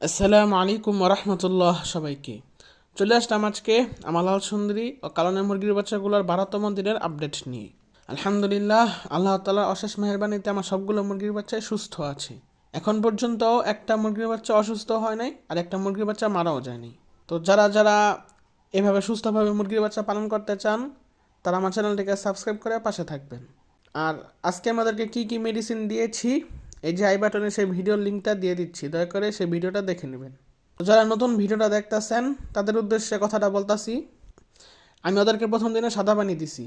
আসসালামু আলাইকুম রহমতুল্লাহ। সবাইকে চলে আসলাম আজকে আমার লাল সুন্দরী ও কালনের মুরগির বাচ্চাগুলোর 12তম দিনের আপডেট নিয়ে। আলহামদুলিল্লাহ, আল্লাহ তাআলার অশেষ মেহেরবানিতে আমার সবগুলো মুরগির বাচ্চাই সুস্থ আছে। এখন পর্যন্ত একটা মুরগির বাচ্চা অসুস্থ হয় নাই, আর একটা মুরগির বাচ্চা মারাও যায়নি। তো যারা যারা এভাবে সুস্থভাবে মুরগির বাচ্চা পালন করতে চান তারা আমার চ্যানেলটিকে সাবস্ক্রাইব করে পাশে থাকবেন। আর আজকে আমাদেরকে কি কি মেডিসিন দিয়েছি, এই যে আই বাটনে সেই ভিডিওর লিঙ্কটা দিয়ে দিচ্ছি, দয়া করে সেই ভিডিওটা দেখে নেবেন। তো যারা নতুন ভিডিওটা দেখতেছেন তাদের উদ্দেশ্যে কথাটা বলতাছি। আমি ওদেরকে প্রথম দিনে সাদা পানি দিছি,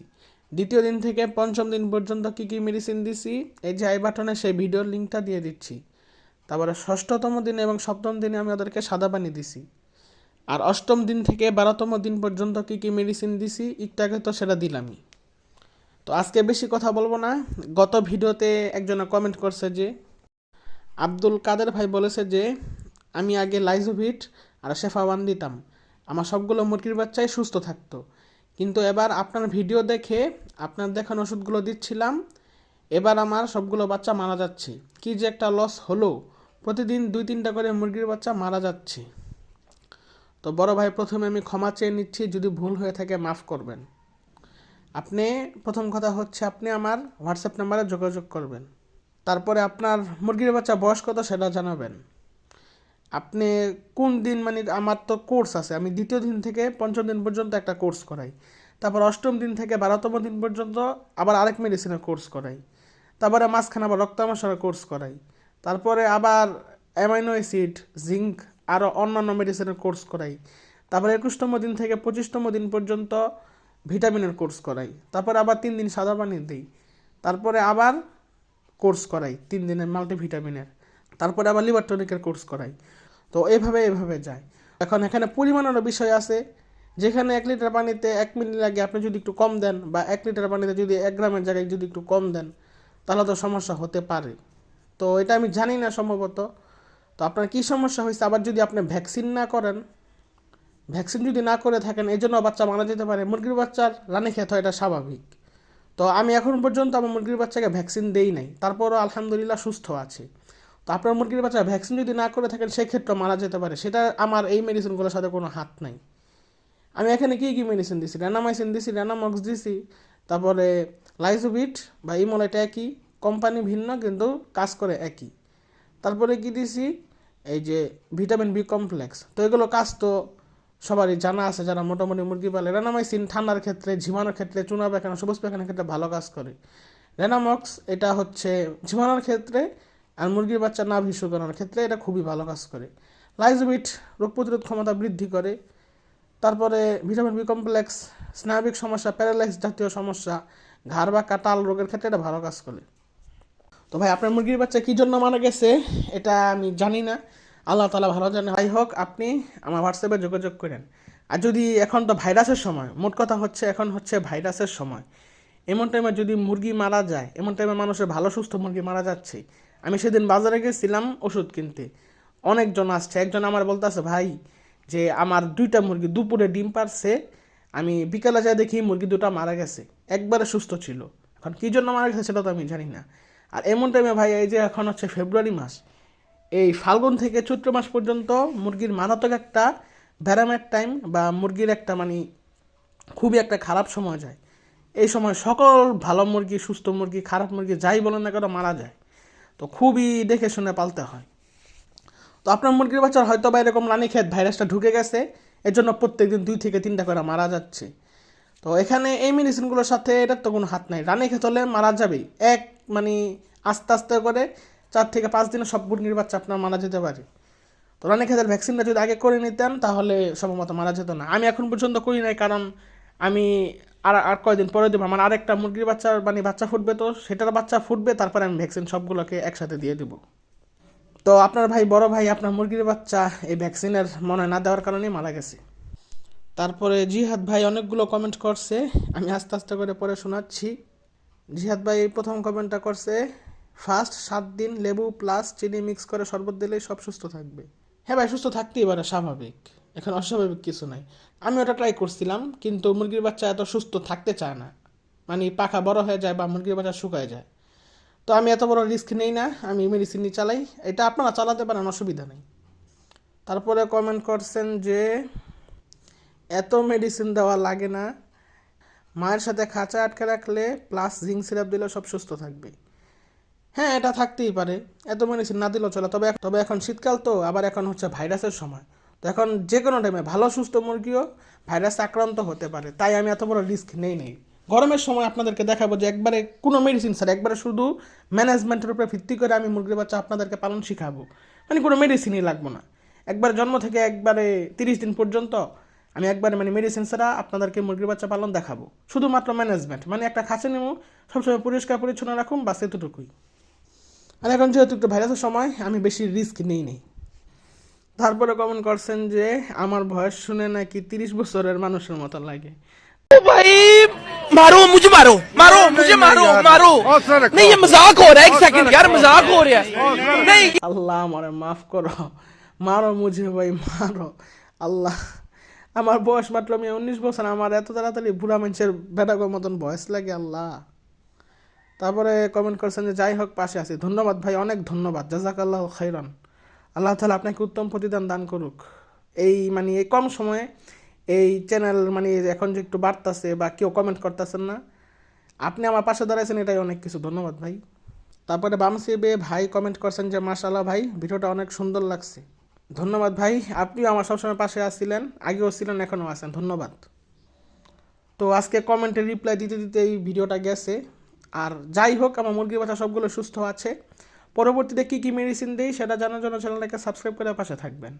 দ্বিতীয় দিন থেকে পঞ্চম দিন পর্যন্ত কি কি মেডিসিন দিছি এই যে আই বাটনে সেই ভিডিওর লিঙ্কটা দিয়ে দিচ্ছি। তারপরে ষষ্ঠতম দিনে এবং সপ্তম দিনে আমি ওদেরকে সাদা পানি দিছি। আর অষ্টম দিন থেকে 12তম দিন পর্যন্ত কি কি মেডিসিন দিছি একটু আগে তো সেটা দিলামই। তো আজকে বেশি কথা বলবো না। গত ভিডিওতে একজনে কমেন্ট করছে যে আব্দুল কাদের ভাই বলেছে যে আমি আগে লাইজোভিট আর শেফাওয়ান দিতাম, আমার সবগুলো মুরগির বাচ্চাই সুস্থ থাকতো, কিন্তু এবার আপনার ভিডিও দেখে আপনার দেখানো ওষুধগুলো দিচ্ছিলাম, এবার আমার সবগুলো বাচ্চা মারা যাচ্ছে। কি যে একটা লস হলো, প্রতিদিন 2-3টা করে মুরগির বাচ্চা মারা যাচ্ছে। তো বড় ভাই, প্রথমে আমি ক্ষমা চেয়ে নিচ্ছি, যদি ভুল হয়ে থাকে মাফ করবেন। আপনি প্রথম কথা হচ্ছে আপনি আমার হোয়াটসঅ্যাপ নাম্বারে যোগাযোগ করবেন, তারপরে আপনার মুরগির বাচ্চা বয়স কত সেটা জানাবেন। আপনি কোন দিন, মানে আমার তো কোর্স আছে, আমি দ্বিতীয় দিন থেকে পঞ্চম দিন পর্যন্ত একটা কোর্স করাই, তারপর অষ্টম দিন থেকে 12তম দিন পর্যন্ত আবার আরেক মেডিসিনের কোর্স করাই, তারপরে মাঝখানে আবার রক্তামশার কোর্স করাই, তারপরে আবার অ্যামাইনো অ্যাসিড, জিঙ্ক, আরও অন্যান্য মেডিসিনের কোর্স করাই, তারপরে 21তম দিন থেকে 25তম দিন পর্যন্ত ভিটামিনের কোর্স করাই, তারপরে আবার 3 দিন সাদা পানি দিই, তারপরে আবার কোর্স করাই 3 দিনের মাল্টিভিটামিনের, তারপরে আবার লিভার টনিকের কোর্স করাই। তো এভাবে যায়। এখন এখানে পরিমাণেরও বিষয় আছে, যেখানে 1 লিটার পানিতে 1 মিলি লাগে আপনি যদি একটু কম দেন, বা 1 লিটার পানিতে যদি 1 গ্রামের জায়গায় যদি একটু কম দেন, তাহলে তো সমস্যা হতে পারে। তো এটা আমি জানি না সম্ভবত। তো আপনার কী সমস্যা হয়েছে, আবার যদি আপনি ভ্যাকসিন না করেন, ভ্যাকসিন যদি না করে থাকেন, এই জন্য বাচ্চা মারা যেতে পারে। মুরগির বাচ্চার রানী খেতে হয়, এটা স্বাভাবিক। তো আমি এখন পর্যন্ত আমার মুরগির বাচ্চাকে ভ্যাকসিন দেই নাই, তারপরও আলহামদুলিল্লাহ সুস্থ আছে। তো আপনার মুরগির বাচ্চা ভ্যাকসিন যদি না করে থাকেন সেক্ষেত্রে মারা যেতে পারে, সেটা আমার এই মেডিসিনগুলোর সাথে কোনো হাত নাই। আমি এখানে কী কী মেডিসিন দিছি, র্যানামাইসিন দিছি, র্যানামক্স দিছি, তারপরে লাইজোভিট বা ইমোলাইট একই, কোম্পানি ভিন্ন কিন্তু কাজ করে একই। তারপরে কি দিছি, এই যে ভিটামিন বি কমপ্লেক্স। তো এগুলো কাজ তো সবারই জানা আছে যারা মোটামুটি মুরগি পালে। র্যানামাইসিন ঠান্ডার ক্ষেত্রে, ঝিমানোর ক্ষেত্রে, চুনা পায়খানা, সবুজ পায়খানার ক্ষেত্রে ভালো কাজ করে। র্যানামক্স এটা হচ্ছে ঝিমানোর ক্ষেত্রে, আর মুরগির বাচ্চা নাভি শুকানোর ক্ষেত্রে এটা খুবই ভালো কাজ করে। লাইজোভিট রোগ প্রতিরোধ ক্ষমতা বৃদ্ধি করে। তারপরে ভিটামিন বি কমপ্লেক্স স্নায়বিক সমস্যা, প্যারালাইস জাতীয় সমস্যা, ঘাড় বা কাটাল রোগের ক্ষেত্রে এটা ভালো কাজ করে। তো ভাই, আপনার মুরগির বাচ্চা কী জন্য মারা গেছে এটা আমি জানি না, আল্লাহ তাআলা ভালো জানে। যাই হোক, আপনি আমার হোয়াটসঅ্যাপে যোগাযোগ করেন। আর যদি এখন তো ভাইরাসের সময়, মোট কথা হচ্ছে এখন হচ্ছে ভাইরাসের সময়, এমন টাইমে যদি মুরগি মারা যায়, এমন টাইমে মানুষের ভালো সুস্থ মুরগি মারা যাচ্ছে। আমি সেদিন বাজারে গেছিলাম ওষুধ কিনতে, অনেকজন আসছে, একজন আমার বলতেছে ভাই যে আমার 2টা মুরগি দুপুরে ডিম পারছে, আমি বিকালে যাই দেখি মুরগি 2টা মারা গেছে, একবারে সুস্থ ছিল। এখন কী জন্য মারা গেছে সেটা তো আমি জানি না। আর এমন টাইমে ভাই, এই যে এখন হচ্ছে ফেব্রুয়ারি মাস, এই ফাল্গুন থেকে চৈত্র মাস পর্যন্ত মুরগির মারাত্মক একটা ব্যারামের টাইম, বা মুরগির একটা মানে খুবই একটা খারাপ সময় যায়। এই সময় সকল ভালো মুরগি, সুস্থ মুরগি, খারাপ মুরগি যাই বলেন না কেন মারা যায়। তো খুবই দেখে শুনে পালতে হয়। তো আপনার মুরগির বাচ্চার হয়তো বা এরকম রানীক্ষেত ভাইরাসটা ঢুকে গেছে, এর জন্য প্রত্যেকদিন 2 থেকে 3টা করে মারা যাচ্ছে। তো এখানে এই মেডিসিনগুলোর সাথে এটার তো কোনো হাত নাই। রানীক্ষেত হলে মারা যাবেই, মানে আস্তে আস্তে করে 4 থেকে 5 দিনে সব মুরগির বাচ্চা আপনার মারা যেতে পারে। তো রানীক্ষেতের ভ্যাকসিনটা যদি আগে করে নিতেন তাহলে সম্ভবত মারা যেত না। আমি এখন পর্যন্ত করি নাই, কারণ আমি আর আর কয়দিন পরে দেবো, আমার আরেকটা মুরগির বাচ্চার মানে বাচ্চা ফুটবে, তো সেটার বাচ্চা ফুটবে, তারপরে আমি ভ্যাকসিন সবগুলোকে একসাথে দিয়ে দেবো। তো আপনার ভাই, বড় ভাই, আপনার মুরগির বাচ্চা এই ভ্যাকসিনের মনে না দেওয়ার কারণেই মারা গেছে। তারপরে জিহাদ ভাই অনেকগুলো কমেন্ট করছে, আমি আস্তে আস্তে করে পরে শোনাচ্ছি। জিহাদ ভাই প্রথম কমেন্টটা করছে, ফার্স্ট 7 দিন লেবু প্লাস চিনি মিক্স করে শরবত দিলেই সব সুস্থ থাকবে। হ্যাঁ ভাই, সুস্থ থাকতেই পারে, স্বাভাবিক, এখন অস্বাভাবিক কিছু নাই। আমি ওটা ট্রাই করছিলাম, কিন্তু মুরগির বাচ্চা এত সুস্থ থাকতে চায় না, মানে পাখা বড় হয়ে যায় বা মুরগির বাচ্চা শুকায় যায়। তো আমি এত বড় রিস্ক নেই না, আমি মেডিসিনই চালাই। এটা আপনারা চালাতে পারেন, অসুবিধা নেই। তারপরে কমেন্ট করছেন যে এত মেডিসিন দেওয়া লাগে না, মায়ের সাথে খাঁচা আটকে রাখলে প্লাস জিঙ্ক সিরাপ দিলে সব সুস্থ থাকবে। হ্যাঁ, এটা থাকতেই পারে, এত মেডিসিন না দিলেও চলে। তবে এখন শীতকাল তো, আবার এখন হচ্ছে ভাইরাসের সময়, তো এখন যে কোনো টাইমে ভালো সুস্থ মুরগিও ভাইরাসে আক্রান্ত হতে পারে, তাই আমি এত বড় রিস্ক নেই। গরমের সময় আপনাদেরকে দেখাবো যে একবারে কোনো মেডিসিন স্যার, একবারে শুধু ম্যানেজমেন্টের উপরে ভিত্তি করে আমি মুরগির বাচ্চা আপনাদেরকে পালন শিখাবো, মানে কোনো মেডিসিনই লাগবো না। একবার জন্ম থেকে একবারে 30 দিন পর্যন্ত আমি একবারে মানে মেডিসিন ছাড়া আপনাদেরকে মুরগির বাচ্চা পালন দেখাবো, শুধুমাত্র ম্যানেজমেন্ট, মানে একটা খাঁচা নেবো, সবসময় পরিষ্কার পরিচ্ছন্ন রাখুন, বাস এতটুকুই। আর এখন যেহেতু একটু ভাইরাসের সময়, আমি বেশি রিস্ক নেই। তারপরে কমেন্ট করছেন যে আমার বয়স শুনে নাকি 30 বছরের মানুষের মতো লাগে। भाई मारो मुझे, मारो मारो मुझे, मारो मारो। नहीं ये मजाक हो रहा है, एक सेकंड यार, मजाक हो रहा है। नहीं আল্লাহ আমারে মাফ করো, মারো মুঝে ভাই মারো। আল্লাহ, আমার বয়স মাত্র আমি 19 বছর, আমার এত তাড়াতাড়ি বুড়া মানুষের বেটাগোর মতন বয়স লাগে আল্লাহ। তারপরে কমেন্ট করছেন যে যাই হোক পাশে আছি। ধন্যবাদ ভাই, অনেক ধন্যবাদ, জাযাকাল্লাহ খাইরান। আল্লাহ তাআলা আপনাকে উত্তম প্রতিদান দান করুক। এই মানে এই কম সময়ে এই চ্যানেল মানে এখন যে একটু বাড়তেছে বা কেউ কমেন্ট করতেছেন না, আপনি আমার পাশে দাঁড়াইছেন, এটাই অনেক কিছু, ধন্যবাদ ভাই। তারপরে বামসিবে ভাই কমেন্ট করছেন যে মাশাআল্লাহ ভাই, ভিডিওটা অনেক সুন্দর লাগছে। ধন্যবাদ ভাই, আপনিও আমার সবসময় পাশে আসছিলেন, আগেও ছিলেন, এখনও আছেন, ধন্যবাদ। তো আজকে কমেন্টে রিপ্লাই দিতে দিতে এই ভিডিওটা গেছে। আর যাই হোক, আমার মুরগির বাচ্চা সবগুলো সুস্থ আছে। পরবর্তীতে কী কী মেডিসিন দিই সেটা জানার জন্য চ্যানেলটাকে সাবস্ক্রাইব করে পাশে থাকবেন।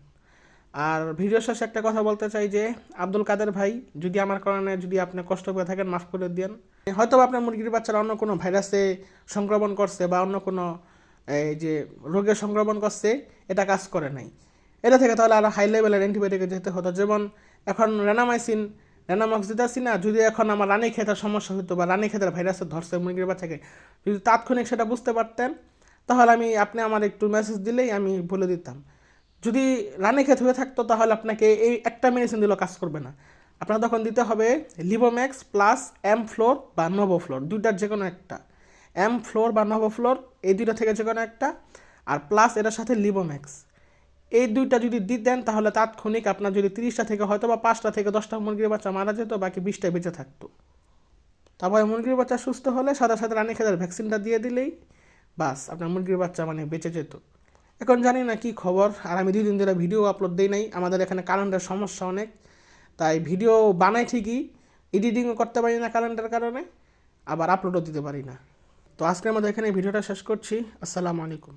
আর ভিডিও শেষে একটা কথা বলতে চাই যে আব্দুল কাদের ভাই, যদি আমার কারণে যদি আপনি কষ্ট পেয়ে থাকেন, মাফ করে দেন। হয়তো আপনার মুরগির বাচ্চারা অন্য কোনো ভাইরাসে সংক্রমণ করছে বা অন্য কোনো এই যে রোগে সংক্রমণ করছে, এটা কাজ করে নাই। এটা থেকে তাহলে আরও হাই লেভেলের অ্যান্টিবায়োটিকে যেতে হতো, যেমন এখন রেনামাইসিন, রেনামক্স দিতেছি না, যদি এখন আমার রানী খেতার সমস্যা হতো বা রানী খেতার ভাইরাসে ধরছে মুরগির বাচ্চাকে, যদি তাৎক্ষণিক সেটা বুঝতে পারতেন, তাহলে আপনি আমার একটু মেসেজ দিলেই আমি বলে দিতাম। যদি রানীক্ষেত হয়ে থাকতো তাহলে আপনাকে এই একটা মেডিসিন দিলেও কাজ করবে না, আপনার তখন দিতে হবে লিবোম্যাক্স প্লাস M-Flor বা নোভোফ্লোর, দুইটার যে কোনো একটা, M-Flor বা নোভোফ্লোর, এই দুইটা থেকে যে কোনো একটা, আর প্লাস এটার সাথে লিবোম্যাক্স, এই দুইটা যদি দিতেন তাহলে তাৎক্ষণিক আপনার যদি 30টা থেকে হয়তো বা 5টা থেকে 10টা মুরগির বাচ্চা মারা যেত, বাকি 20টা বেঁচে থাকতো। তারপরে মুরগির বাচ্চা সুস্থ হলে সাথে সাথে রানীক্ষেতের ভ্যাকসিনটা দিয়ে দিলেই বাস আপনার মুরগির বাচ্চা মানে বেঁচে যেত। এখন জানি না কি খবর, আর আমি 2 দিন ধরে ভিডিও আপলোড দিই নাই, আমাদের এখানে কারেন্টের সমস্যা অনেক, তাই ভিডিও বানাই ঠিকই, এডিটিংও করতে পারি না কারেন্টের কারণে, আবার আপলোডও দিতে পারি না। তো আজকের মধ্যে এখানে ভিডিওটা শেষ করছি। আসসালামু আলাইকুম।